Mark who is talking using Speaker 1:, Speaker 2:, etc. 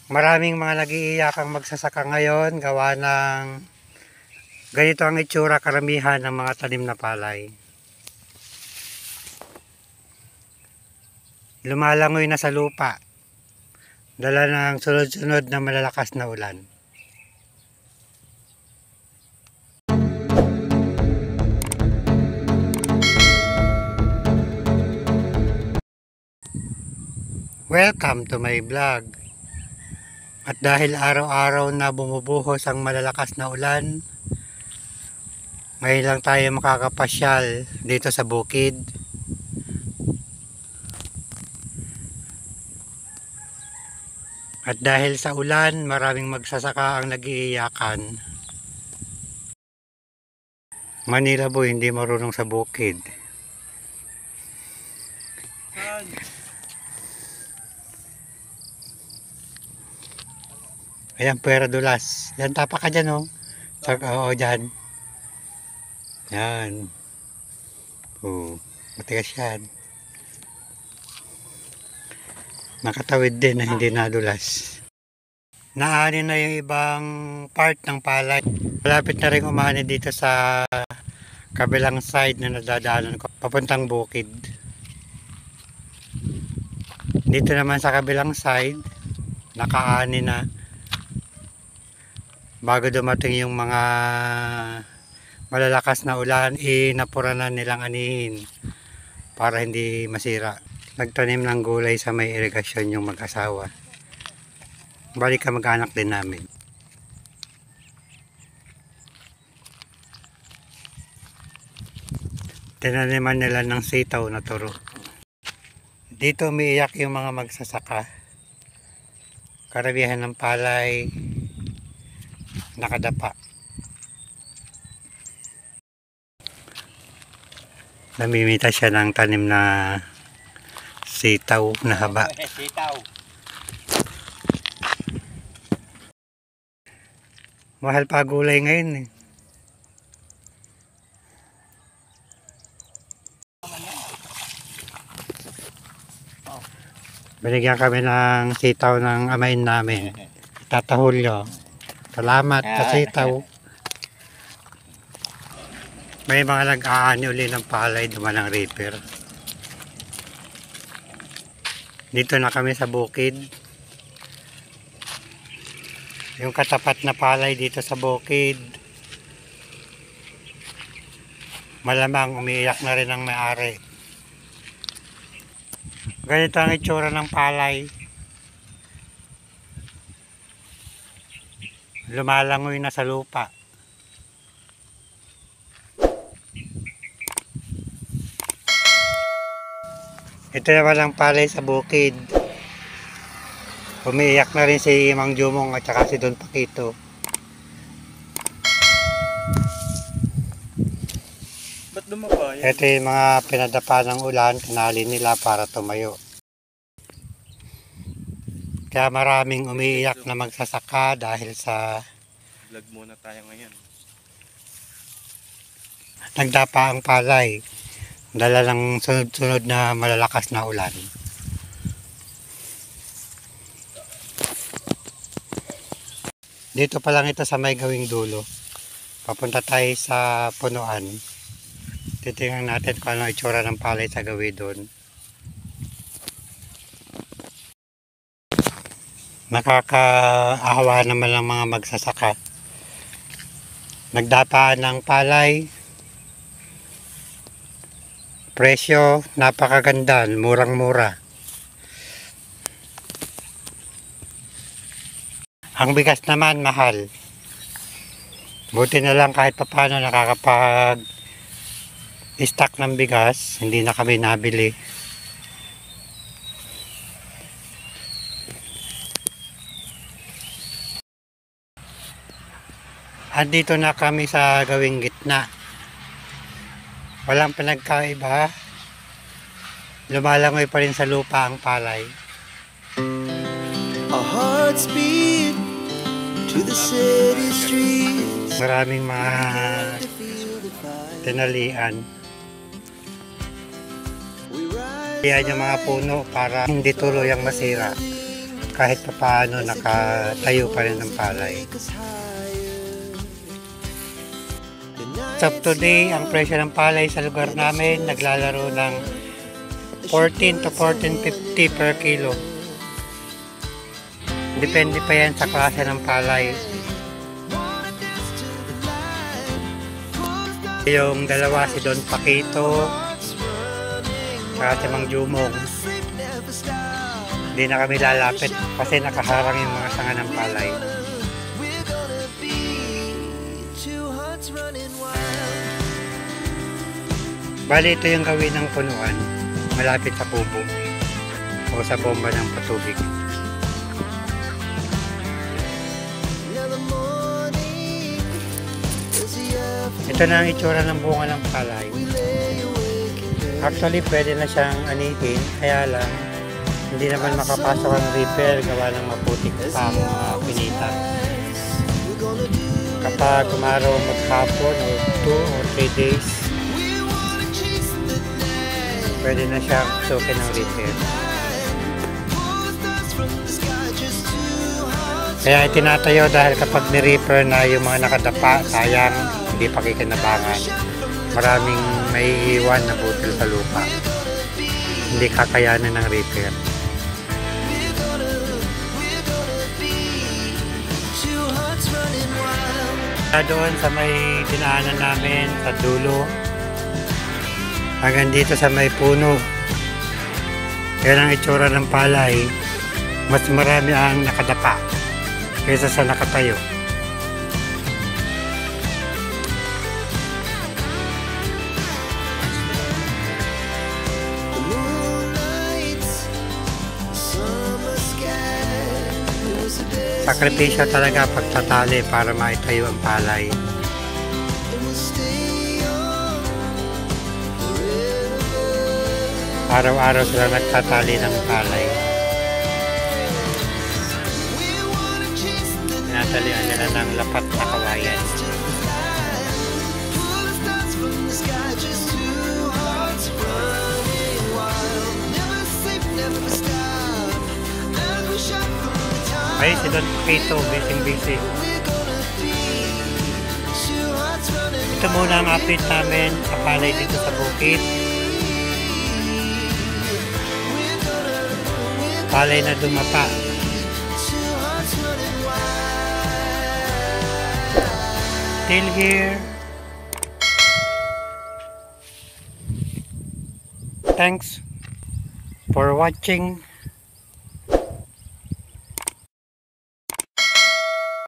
Speaker 1: Maraming mga nag-iiyakang magsasaka ngayon gawa ng ganito ang itsura karamihan ng mga tanim na palay. Lumalangoy na sa lupa, dala ng sunod-sunod na malalakas na ulan. Welcome to my vlog. At dahil araw-araw na bumubuhos ang malalakas na ulan, ngayon lang tayo makakapasyal dito sa bukid. At dahil sa ulan, maraming magsasaka ang nag-iiyakan. Manila boy, hindi marunong sa bukid. Ayan, pwera dulas. Yan, tapak ka dyan, oh. Oo, dyan. Yan. Oh, matigas yan. Nakatawid din na hindi nadulas. Naani na yung ibang part ng palay. Malapit na rin umani dito sa kabilang side na nadadaanan ko, papuntang bukid. Dito naman sa kabilang side, nakaani na. Bago dumating yung mga malalakas na ulan, inapura na nilang anihin para hindi masira. Nagtanim ng gulay sa may irigasyon yung mag-asawa. Balik ka mag-anak din namin. Tinaniman nila ng sitaw na turo. Dito umiiyak yung mga magsasaka. Karamihan ng palay nakadapa. Namimita siya ng tanim na sitaw na haba. Mahal pa gulay ngayon eh. Binigyan kami ng sitaw ng amain namin. Tatahulyo. Salamat sa sitaw. May mga nag-aani uli ng palay, duman ng reaper. Dito na kami sa bukid. Yung katapat na palay dito sa bukid. Malamang umiiyak na rin ang may-ari. Ganito ang itsura ng palay. Lumalangoy na sa lupa. Ito naman ang palay sa bukid. Umiiyak na rin si Mang Jumong at saka si Don Paquito.
Speaker 2: Ba't dumapa yan?
Speaker 1: Ito yung mga pinadapa ng ulan, kanali nila para tumayo. Kaya maraming umiiyak na magsasaka dahil sa
Speaker 2: Vlog muna tayo ngayon.
Speaker 1: nagdapa ang palay. Dala ng sunod-sunod na malalakas na ulan. Dito pa lang ito sa may gawing dulo. Papunta tayo sa punuan. Titingnan natin kung ano itsura ng palay sa gawi doon. Nakakaawa naman ang mga magsasaka. Nagdapaan ng palay. Presyo, napakaganda, murang-mura. Ang bigas naman, mahal. Buti na lang kahit papaano nakakapag-stock ng bigas, hindi na kami nabili. Andito na kami sa gawing gitna. Walang pinagkaiba. Lumalangoy pa rin sa lupa ang palay.
Speaker 3: Our hearts beat to the city streets.
Speaker 1: Maraming mga tinalian. Kaya yung mga puno para hindi tuluyang masira. kahit pa paano nakatayo pa rin ng palay. So today, ang presyo ng palay sa lugar namin naglalaro ng 14 to 14.50 per kilo. Depende pa yan sa klase ng palay. Yung dalawa, si Don Paquito at si Mang Jumong, hindi na kami lalapit kasi nakaharang yung mga sanga ng palay. Bali, ito yung gawin ng punuan malapit sa kubo o sa bomba ng patubig. Ito na ang itsura ng bunga ng palay. Actually, pwede na siyang anihin, kaya lang hindi naman makapasok ang reaper gawa ng maputik pa ang pinita. Kapag umaraw maghapon o 2 or 3 days, pwede na siyang sukin ng reaper. Kaya itinatayo dahil kapag ni-reaper na yung mga nakadapa, sayang, hindi pa kikinabangan. Maraming may iwan na butil sa lupa. Hindi kakayanin ng reaper. Doon sa may dinaanan namin sa dulo, hanggang dito sa may puno, yan ang itsura ng palay. Mas marami ang nakadapa kaysa sa nakatayo. Sakripisyo talaga pagtatali para maitayo ang palay. Araw-araw sila nagtatali ng palay. Tinatalian nila ng lapat na kawayan. Ay, si Don Paquito, busy. Ito muna ang update namin sa palay dito sa bukid. Palay na dumapa. Till here. Thanks for watching.